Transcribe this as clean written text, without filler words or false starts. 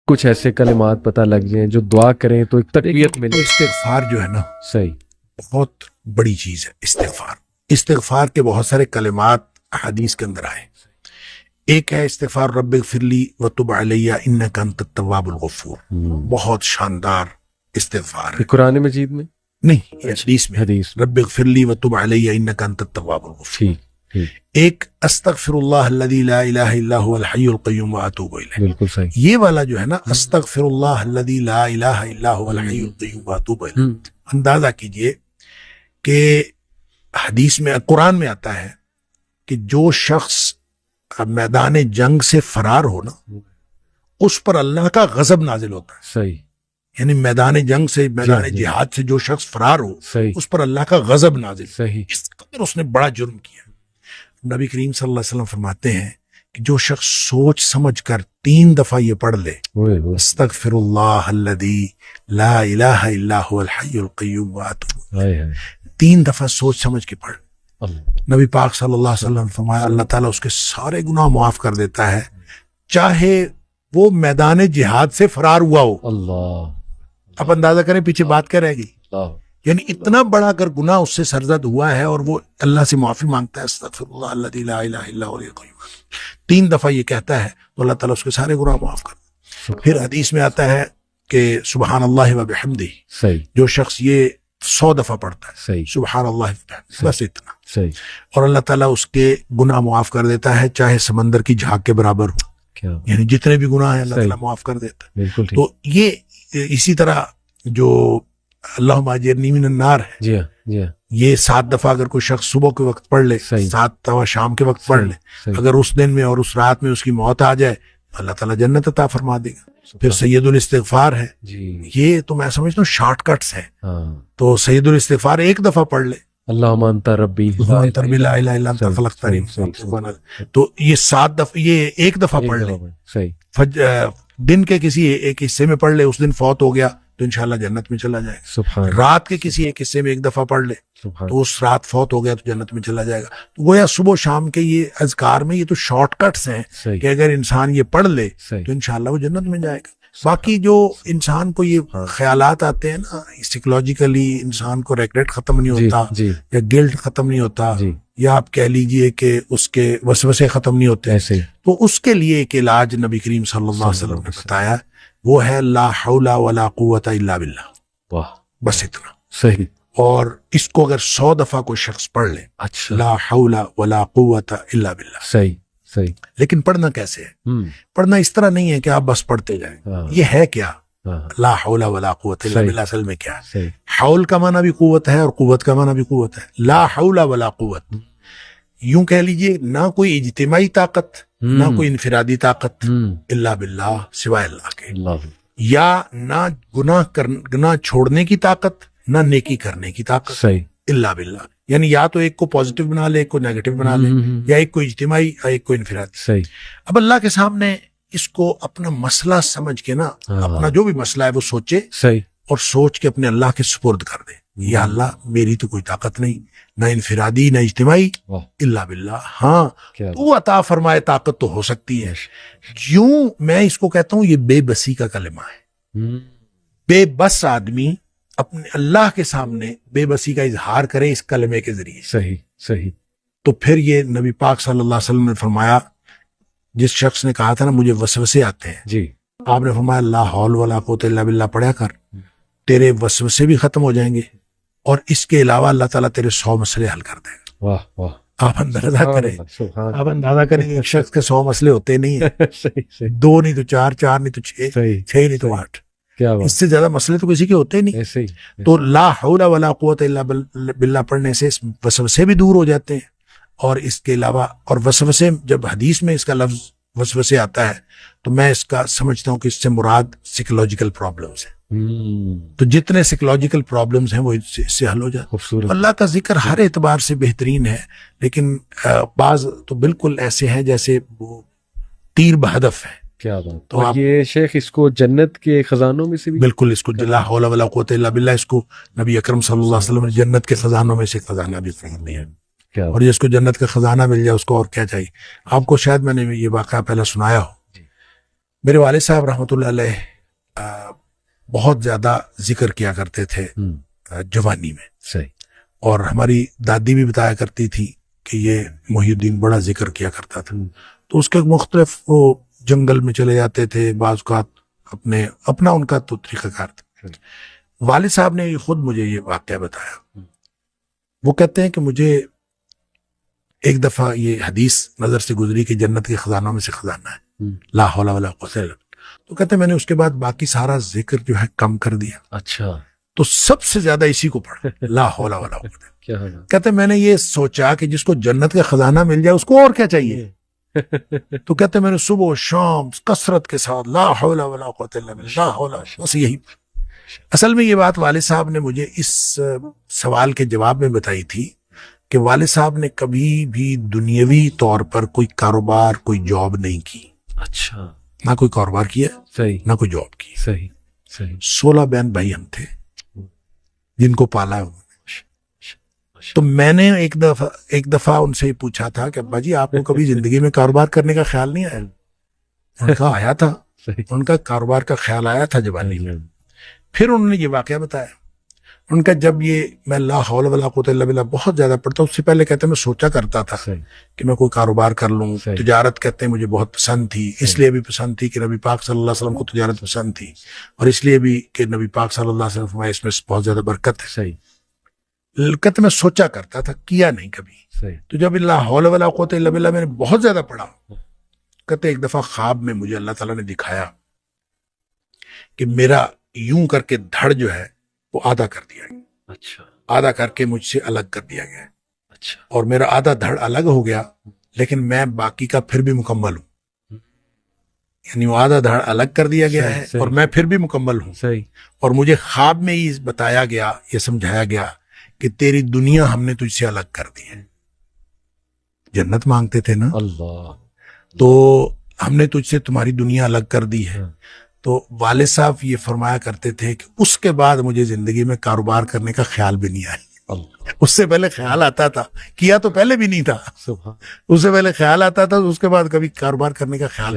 کچھ ایسے کلمات پتہ لگ جائیں جو دعا کریں تو ایک تقویت ملے. استغفار جو ہے نا صحیح بہت بڑی چیز ہے. استغفار کے بہت سارے کلمات حدیث کے اندر آئے. ایک ہے استغفار رب اغفر لی وتب علی انک انت التواب الغفور. بہت شاندار استغفار ہے. قرآن مجید میں نہیں، یہ حدیث میں حدیث رب اغفر لی وتب علی انک انت التواب الغفور. ایک استغفر اللہ الذی لا الہ الا هو الحی القیوم واتوب الیہ. بالکل صحیح. یہ والا جو ہے نا استغفر اللہ الذی لا الہ الا هو الحی القیوم واتوب الیہ، اندازہ کیجئے کہ حدیث میں قرآن میں آتا ہے کہ جو شخص میدان جنگ سے فرار ہو نا اس پر اللہ کا غضب نازل ہوتا ہے. صحیح. یعنی میدان جنگ سے، میدان جہاد سے جو شخص فرار ہو صحیح. اس پر اللہ کا غضب نازل. صحیح. اس قدر اس نے بڑا جرم کیا. نبی کریم صلی اللہ علیہ وسلم فرماتے ہیں کہ جو شخص سوچ سمجھ کر 3 دفعہ یہ پڑھ لے استغفر اللہ الذی لا الہ الا هو الحی القیوم واتوب، 3 دفعہ سوچ سمجھ کے پڑھ، نبی پاک صلی اللہ علیہ وسلم فرمایا اللہ تعالیٰ اس کے سارے گناہ معاف کر دیتا ہے، چاہے وہ میدان جہاد سے فرار ہوا ہو. اللہ. اب اندازہ کریں پیچھے بات کیا رہ گئی. یعنی اتنا بڑا اگر گناہ اس سے سرزد ہوا ہے اور وہ اللہ سے معافی مانگتا ہے استغفر اللہ الذی لا الہ الا هو الحی القیوم، 3 دفعہ یہ کہتا ہے تو اللہ تعالیٰ اس کے سارے گناہ معاف کر دیتا. پھر حدیث میں آتا ہے کہ سبحان اللہ و بحمدہ، صحیح. جو شخص یہ 100 دفعہ پڑھتا ہے صحیح. سبحان اللہ و بحمدہ، بس اتنا، صحیح. اور اللہ تعالیٰ اس کے گناہ معاف کر دیتا ہے چاہے سمندر کی جھاگ کے برابر ہو. کیا یعنی جتنے بھی گناہ ہیں اللہ تعالیٰ معاف کر دیتا ہے. بالکل ٹھیک. تو یہ اسی طرح جو اللہم اجرنی من النار ہے، جی ہاں جی ہاں، یہ 7 دفعہ اگر کوئی شخص صبح کے وقت پڑھ لے، 7 دفعہ شام کے وقت پڑھ لے، اگر اس دن میں اور اس رات میں اس کی موت آ جائے تو اللہ تعالیٰ جنت عطا فرما دے گا. پھر سید الاستغفار ہے، یہ تو میں سمجھتا ہوں شارٹ کٹس ہے. تو سید الاستغفار 1 دفعہ پڑھ لے اللہم انت ربی لا الہ الا انت خلقتنی، تو یہ 7 دفعہ، یہ 1 دفعہ پڑھ لے. صحیح. دن کے کسی ایک حصے میں پڑھ لے، اس دن فوت ہو گیا تو انشاءاللہ جنت میں چلا جائے گا. سبحان. رات کے کسی ایک حصے میں 1 دفعہ پڑھ لے سبحان. تو اس رات فوت ہو گیا تو جنت میں چلا جائے گا. تو گویا صبح و شام کے یہ اذکار میں یہ تو شارٹ کٹس ہیں صحیح. کہ اگر انسان یہ پڑھ لے صحیح. تو انشاءاللہ وہ جنت میں جائے گا. باقی جو انسان کو یہ خیالات آتے ہیں نا، سائیکولوجیکلی انسان کو ریگریٹ ختم نہیں ہوتا یا گلٹ ختم نہیں ہوتا یا آپ کہہ لیجئے کہ اس کے وسوسے ختم نہیں ہوتے، تو اس کے لیے ایک علاج نبی کریم صلی اللہ علیہ وسلم نے بتایا، وہ ہے لا حول ولا قوت الا باللہ. واہ، بس اتنا. صحیح. اور اس کو اگر 100 دفعہ کوئی شخص پڑھ لے، اچھا، لا حول ولا قوت الا باللہ. صحیح صحیح. لیکن پڑھنا کیسے ہے؟ پڑھنا اس طرح نہیں ہے کہ آپ بس پڑھتے جائیں. یہ ہے کیا لا حول ولا قوت الا باللہ؟ اصل میں کیا ہے؟ حول کا معنی بھی قوت ہے اور قوت کا معنی بھی قوت ہے. لا حول ولا قوت، یوں کہہ لیجئے نہ کوئی اجتماعی طاقت نہ کوئی انفرادی طاقت الا باللہ، سوائے اللہ کے. یا نہ گناہ چھوڑنے کی طاقت نہ نیکی کرنے کی طاقت، صحیح، الا باللہ. یعنی یا تو ایک کو پازیٹیو بنا لے، ایک کو نیگیٹو بنا لے، یا ایک کو اجتماعی یا ایک کو انفرادی. صحیح. اب اللہ کے سامنے اس کو اپنا مسئلہ سمجھ کے نا، اپنا جو بھی مسئلہ ہے وہ سوچے، صحیح، اور سوچ کے اپنے اللہ کے سپرد کر دے. یا اللہ میری تو کوئی طاقت نہیں، نہ انفرادی نہ اجتماعی، الا باللہ. ہاں تو عطا فرمائے طاقت تو ہو سکتی ہے. کیوں میں اس کو کہتا ہوں یہ بے بسی کا کلمہ ہے. بے بس آدمی اپنے اللہ کے سامنے بے بسی کا اظہار کرے اس کلمے کے ذریعے. صحیح صحیح. تو پھر یہ نبی پاک صلی اللہ علیہ وسلم نے فرمایا، جس شخص نے کہا تھا نا مجھے وسوسے آتے ہیں، جی، آپ نے فرمایا لا حول ولا قوت الا باللہ پڑھا کر، تیرے وسوسے بھی ختم ہو جائیں گے اور اس کے علاوہ اللہ تعالیٰ تیرے 100 مسئلے حل کر دے گا. واہ واہ. آپ اندازہ کریں، آپ اندازہ کریں ایک شخص کے 100 مسئلے ہوتے نہیں ہیں. صحیح. 2 نہیں تو 4، 4 نہیں تو 6، 6 نہیں تو 8. اس سے زیادہ مسئلے تو کسی کے ہوتے نہیں. ایسے ہی. تو لا حول ولا قوت الا باللہ پڑھنے سے وسوسے بھی دور ہو جاتے ہیں. اور اس کے علاوہ، اور وسوسے جب حدیث میں اس کا لفظ وسوسے آتا ہے تو میں اس کا سمجھتا ہوں کہ اس سے مراد سائیکولوجیکل پرابلمز ہیں. تو جتنے سائیکولوجیکل پرابلمز ہیں وہ اس سے حل ہو جاتے. خوبصورت. اللہ کا ذکر ہر اعتبار سے بہترین ہے، لیکن بعض تو بالکل ایسے ہیں جیسے وہ تیر بہدف ہے. کیا بات. تو یہ شیخ اس کو جنت کے خزانوں میں سے بھی بالکل، اس کو لا حول ولا قوت الا باللہ، اس کو نبی اکرم صلی اللہ علیہ وسلم نے جنت کے خزانوں میں سے خزانہ بھی قرار دیا. اور جس کو جنت کا خزانہ مل جائے اس کو اور کیا چاہیے. آپ کو شاید میں نے یہ واقعہ پہلے سنایا ہو. میرے والد صاحب رحمۃ اللہ علیہ بہت زیادہ ذکر کیا کرتے تھے جوانی میں. صحیح. اور ہماری دادی بھی بتایا کرتی تھی کہ یہ محی الدین بڑا ذکر کیا کرتا تھا. تو اس کے مختلف وہ جنگل میں چلے جاتے تھے, بعض اوقات اپنا ان کا تو طریقہ کار تھا. والد صاحب نے خود مجھے یہ واقعہ بتایا. وہ کہتے ہیں کہ مجھے ایک دفعہ یہ حدیث نظر سے گزری کہ جنت کے خزانوں میں سے خزانہ ہے, لا حول ولا قوت الا باللہ. تو کہتے ہیں میں نے اس کے بعد باقی سارا ذکر جو ہے کم کر دیا. اچھا. تو سب سے زیادہ اسی کو پڑھا, لا حول ولا قوت. کہتے ہیں میں نے یہ سوچا کہ جس کو جنت کا خزانہ مل جائے اس کو اور کیا چاہیے. تو کہتے ہیں میں نے صبح و شام کثرت کے ساتھ لا حول ولا قوت الا باللہ, لا حول, بس یہی. اصل میں یہ بات والد صاحب نے مجھے اس سوال کے جواب میں بتائی تھی کہ والد صاحب نے کبھی بھی دنیاوی طور پر کوئی کاروبار, کوئی جاب نہیں کی. اچھا. نہ کوئی کاروبار کیا, صحیح, نہ کوئی جاب کی. صحیح صحیح. 16 بہن بھائی ہم تھے جن کو پالا ہے انہوں نے. تو میں نے ایک دفعہ ان سے پوچھا تھا کہ ابا جی آپ کو کبھی زندگی میں کاروبار کرنے کا خیال نہیں آیا؟ ان کا آیا تھا, ان کا کاروبار کا خیال آیا تھا جوانی میں. پھر انہوں نے یہ واقعہ بتایا. ان کا جب یہ میں لا حول ولا قوت الا باللہ بہت زیادہ پڑھتا ہوں, اس سے پہلے کہتے ہیں میں سوچا کرتا تھا کہ میں کوئی کاروبار کر لوں. تجارت کہتے ہیں مجھے بہت پسند تھی, اس لیے بھی پسند تھی کہ نبی پاک صلی اللہ علیہ وسلم کو تجارت پسند تھی, اور اس لیے بھی کہ نبی پاک صلی اللہ علیہ وسلم فرمایا اس میں بہت زیادہ برکت ہے. صحیح. کہتے میں سوچا کرتا تھا, کیا نہیں کبھی. تو جب لا حول ولا قوت الا باللہ میں نے بہت زیادہ پڑھا, کہتے ایک دفعہ خواب میں مجھے اللہ تعالیٰ نے دکھایا کہ میرا یوں کر کے دھڑ جو ہے وہ آدھا کر دیا گیا. اچھا. آدھا کر کے مجھ سے الگ کر دیا گیا. اچھا. اور میرا آدھا دھڑ الگ ہو گیا, لیکن میں باقی کا پھر بھی مکمل ہوں. یعنی وہ آدھا دھڑ الگ کر دیا گیا ہے اور میں پھر بھی مکمل ہوں. صحیح. اور مجھے خواب میں ہی بتایا گیا, یہ سمجھایا گیا کہ تیری دنیا ہم نے تجھ سے الگ کر دی ہے. جنت مانگتے تھے نا اللہ, تو ہم نے تجھ سے تمہاری دنیا الگ کر دی ہے. تو والد صاحب یہ فرمایا کرتے تھے کہ اس کے بعد مجھے زندگی میں کاروبار کرنے کا خیال بھی نہیں آیا. اس سے پہلے خیال آتا تھا, کیا تو پہلے بھی نہیں تھا, اس سے پہلے خیال آتا تھا, اس کے بعد کبھی کاروبار کرنے کا خیال